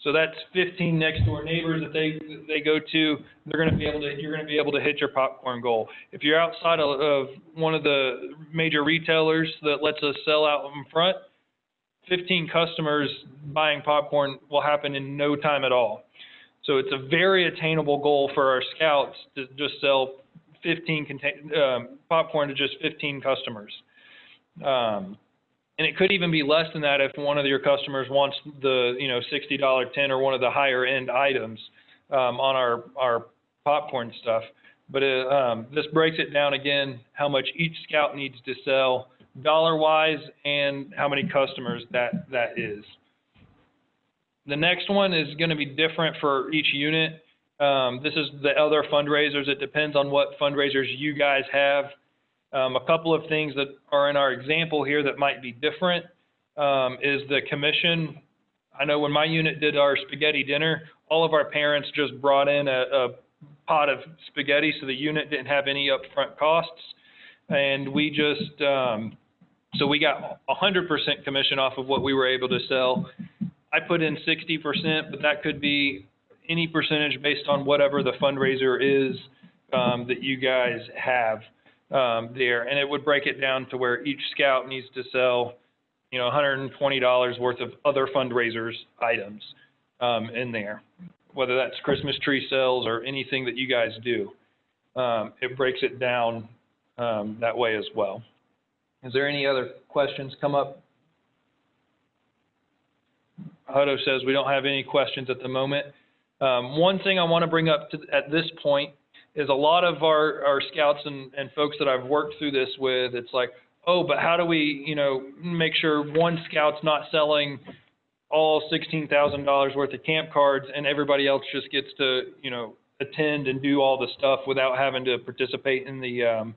So that's 15 next door neighbors that they go to. You're going to be able to hit your popcorn goal. If you're outside of one of the major retailers that lets us sell out in front, 15 customers buying popcorn will happen in no time at all. So it's a very attainable goal for our scouts to just sell 15 popcorn to just 15 customers. And it could even be less than that if one of your customers wants the $60 tin or one of the higher end items on our popcorn stuff. But this breaks it down again, how much each scout needs to sell dollar-wise and how many customers that is. The next one is going to be different for each unit. This is the other fundraisers. It depends on what fundraisers you guys have. A couple of things that are in our example here that might be different is the commission. I know when my unit did our spaghetti dinner, all of our parents just brought in a pot of spaghetti, so the unit didn't have any upfront costs. And we just, so we got 100% commission off of what we were able to sell. I put in 60%, but that could be any percentage based on whatever the fundraiser is that you guys have there. And it would break it down to where each scout needs to sell, $120 worth of other fundraisers items in there, whether that's Christmas tree sales or anything that you guys do. It breaks it down that way as well. Is there any other questions come up? Hodo says we don't have any questions at the moment. One thing I want to bring up at this point is a lot of our scouts and folks that I've worked through this with, it's like, oh, but how do we, make sure one scout's not selling all $16,000 worth of camp cards and everybody else just gets to, attend and do all the stuff without having to participate in the,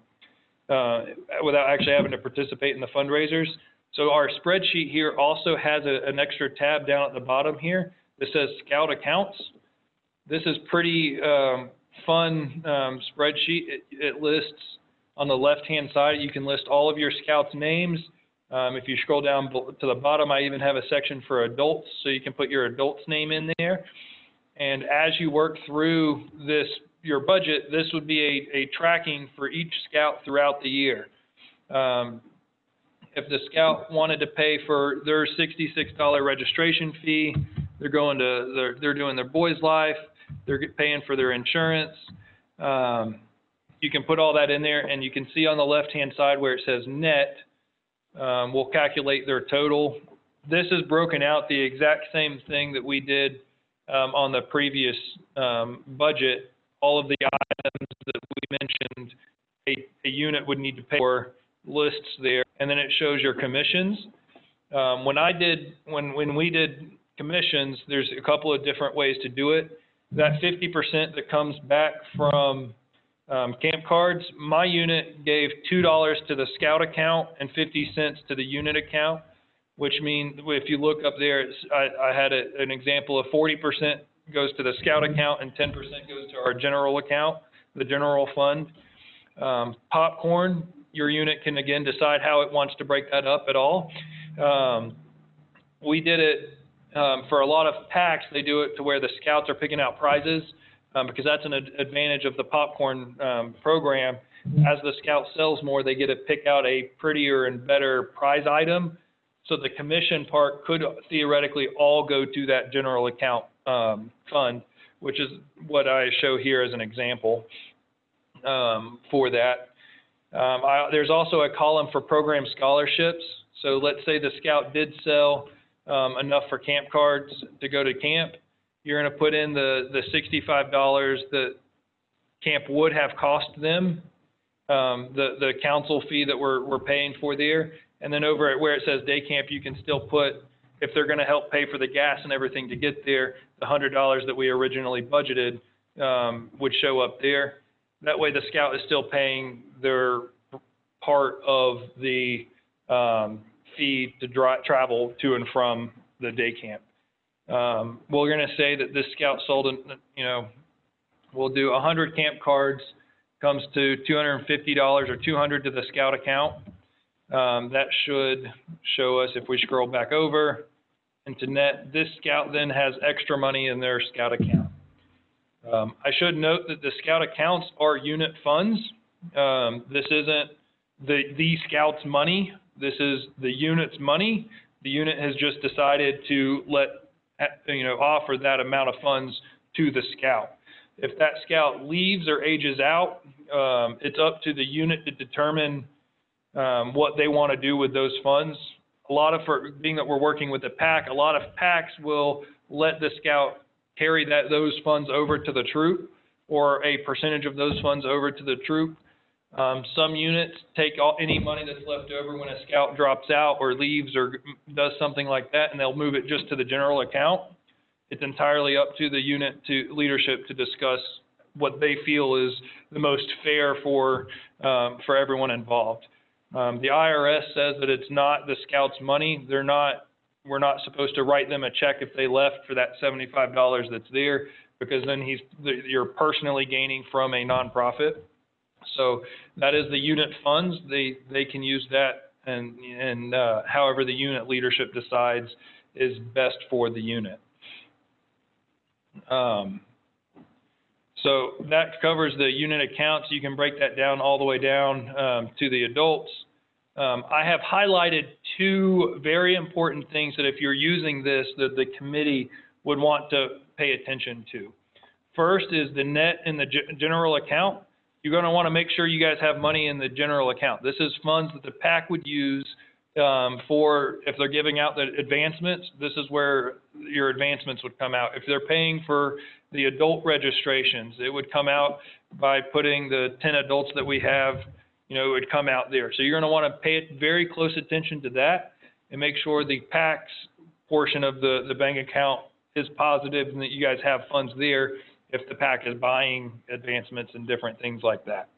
without actually having to participate in the fundraisers. So our spreadsheet here also has an extra tab down at the bottom here that says Scout Accounts. This is pretty fun spreadsheet. It lists on the left-hand side, you can list all of your scouts' names. If you scroll down to the bottom, I even have a section for adults, so you can put your adult's name in there. And as you work through your budget, this would be a tracking for each scout throughout the year. If the scout wanted to pay for their $66 registration fee, they're doing their Boys Life, they're paying for their insurance. You can put all that in there, and you can see on the left-hand side where it says net, we'll calculate their total. This is broken out the exact same thing that we did on the previous budget. All of the items that we mentioned a unit would need to pay for lists there, and then it shows your commissions. When we did commissions, there's a couple of different ways to do it. That 50% that comes back from camp cards, my unit gave $2 to the scout account and 50 cents to the unit account, which means if you look up there, I had an example of 40% goes to the scout account and 10% goes to our general account, the general fund. Popcorn, your unit can again decide how it wants to break that up at all. We did it for a lot of packs. They do it to where the scouts are picking out prizes because that's an advantage of the popcorn program. As the scout sells more, they get to pick out a prettier and better prize item. So the commission part could theoretically all go to that general account fund, which is what I show here as an example for that. There's also a column for program scholarships. So let's say the scout did sell enough for camp cards to go to camp. You're going to put in the $65 that camp would have cost them, the council fee that we're paying for there. And then over at where it says day camp, you can still put, if they're going to help pay for the gas and everything to get there, the $100 that we originally budgeted would show up there. That way the scout is still paying their part of the fee to travel to and from the day camp. We're going to say that this scout sold, we'll do 100 camp cards, comes to $250 or $200 to the scout account. That should show us, if we scroll back over into net, this scout then has extra money in their scout account. I should note that the scout accounts are unit funds. This isn't the scout's money. This is the unit's money. The unit has just decided to offer that amount of funds to the scout. If that scout leaves or ages out, it's up to the unit to determine what they want to do with those funds. Being that we're working with a pack, a lot of packs will let the scout carry those funds over to the troop, or a percentage of those funds over to the troop. Some units take any money that's left over when a scout drops out or leaves or does something like that, and they'll move it just to the general account. It's entirely up to the unit leadership to discuss what they feel is the most fair for everyone involved. The IRS says that it's not the scout's money. We're not supposed to write them a check if they left for that $75 that's there, because then you're personally gaining from a nonprofit. So that is the unit funds. They can use that and however the unit leadership decides is best for the unit. So that covers the unit accounts. You can break that down all the way down to the adults. I have highlighted two very important things that if you're using this, that the committee would want to pay attention to. First is the net in the general account. You're going to want to make sure you guys have money in the general account. This is funds that the PAC would use for, if they're giving out the advancements, this is where your advancements would come out. If they're paying for the adult registrations, it would come out by putting the 10 adults that we have, it would come out there. So you're going to want to pay very close attention to that and make sure the PAC's portion of the bank account is positive and that you guys have funds there if the PAC is buying advancements and different things like that.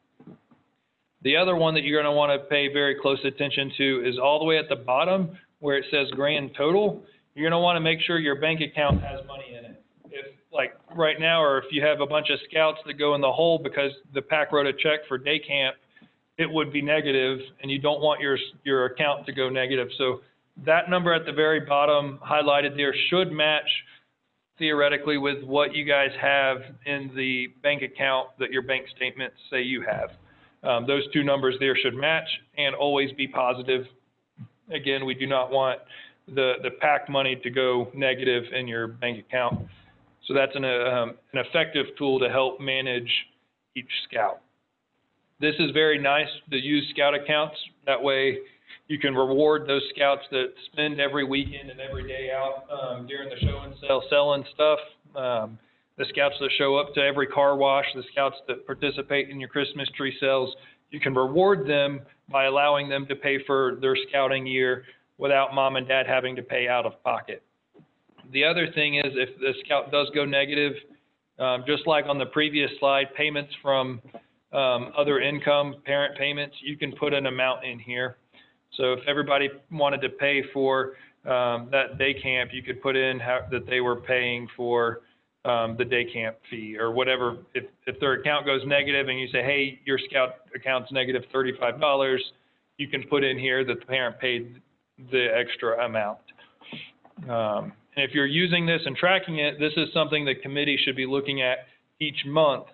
The other one that you're going to want to pay very close attention to is all the way at the bottom where it says grand total. You're going to want to make sure your bank account has money in it. If, like right now, or if you have a bunch of scouts that go in the hole because the PAC wrote a check for day camp, it would be negative, and you don't want your account to go negative. So that number at the very bottom highlighted there should match theoretically with what you guys have in the bank account that your bank statements say you have. Those two numbers there should match and always be positive. Again, we do not want the PAC money to go negative in your bank account. So that's an effective tool to help manage each scout. This is very nice to use scout accounts. That way you can reward those scouts that spend every weekend and every day out during the show and sell, selling stuff. The scouts that show up to every car wash, the scouts that participate in your Christmas tree sales, you can reward them by allowing them to pay for their scouting year without mom and dad having to pay out of pocket. The other thing is if the scout does go negative, just like on the previous slide, payments from other income, parent payments, you can put an amount in here. So if everybody wanted to pay for that day camp, you could put in that they were paying for the day camp fee or whatever. If their account goes negative and you say, hey, your Scout account's negative $35, you can put in here that the parent paid the extra amount. And if you're using this and tracking it, this is something the committee should be looking at each month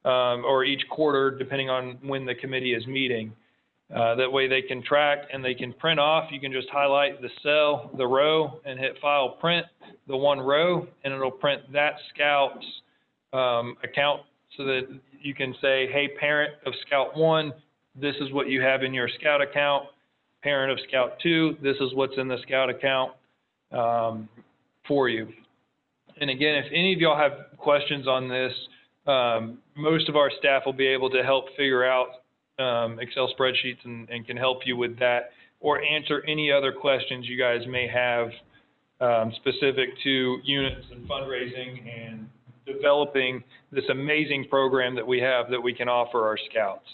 or each quarter, depending on when the committee is meeting. That way they can track and they can print off. You can just highlight the cell, the row, and hit File Print, the one row, and it'll print that Scout's account so that you can say, hey, parent of Scout 1, this is what you have in your Scout account. Parent of Scout 2, this is what's in the Scout account for you. And again, if any of y'all have questions on this, most of our staff will be able to help figure out Excel spreadsheets and can help you with that, or answer any other questions you guys may have specific to units and fundraising and developing this amazing program that we have that we can offer our Scouts.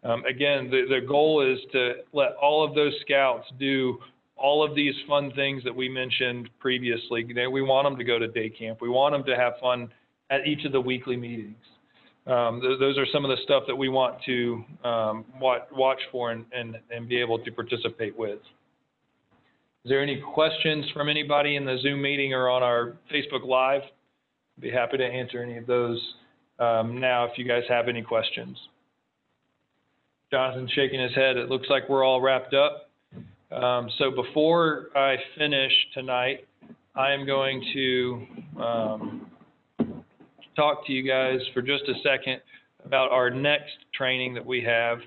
Again, the goal is to let all of those Scouts do all of these fun things that we mentioned previously. We want them to go to day camp. We want them to have fun at each of the weekly meetings. Those are some of the stuff that we want to watch for and be able to participate with. Is there any questions from anybody in the Zoom meeting or on our Facebook Live? I'd be happy to answer any of those now if you guys have any questions. Jonathan's shaking his head. It looks like we're all wrapped up. So before I finish tonight, I am going to talk to you guys for just a second about our next training that we have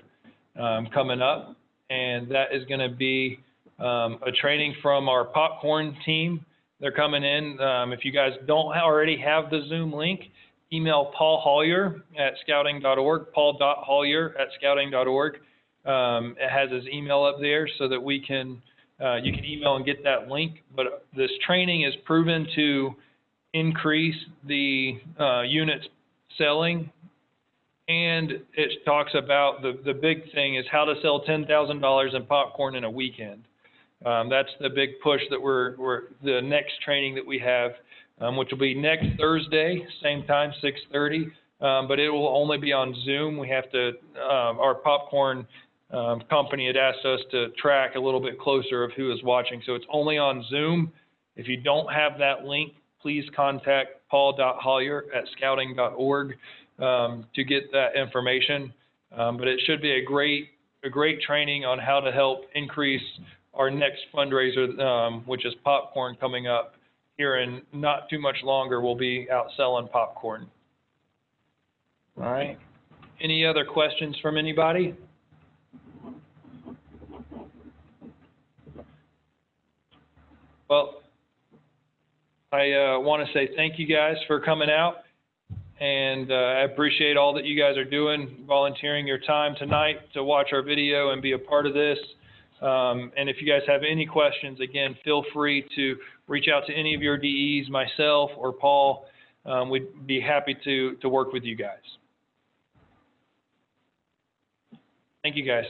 coming up, and that is going to be a training from our popcorn team. They're coming in. If you guys don't already have the Zoom link, email Paul Hollier at scouting.org, paul.hollier@scouting.org. It has his email up there so that we can you can email and get that link. But this training is proven to increase the units selling, and it talks about the big thing is how to sell $10,000 in popcorn in a weekend. That's the big push that we're the next training that we have, which will be next Thursday, same time, 6:30, but it will only be on Zoom. We have to our popcorn company had asked us to track a little bit closer of who is watching, so it's only on Zoom. If you don't have that link, please contact paul.hollier@scouting.org to get that information. But it should be a great training on how to help increase our next fundraiser, which is popcorn, coming up here in not too much longer. We'll be out selling popcorn. All right. Any other questions from anybody? Well, I want to say thank you guys for coming out, and I appreciate all that you guys are doing, volunteering your time tonight to watch our video and be a part of this. And if you guys have any questions, again, feel free to reach out to any of your DEs, myself or Paul. We'd be happy to work with you guys. Thank you guys.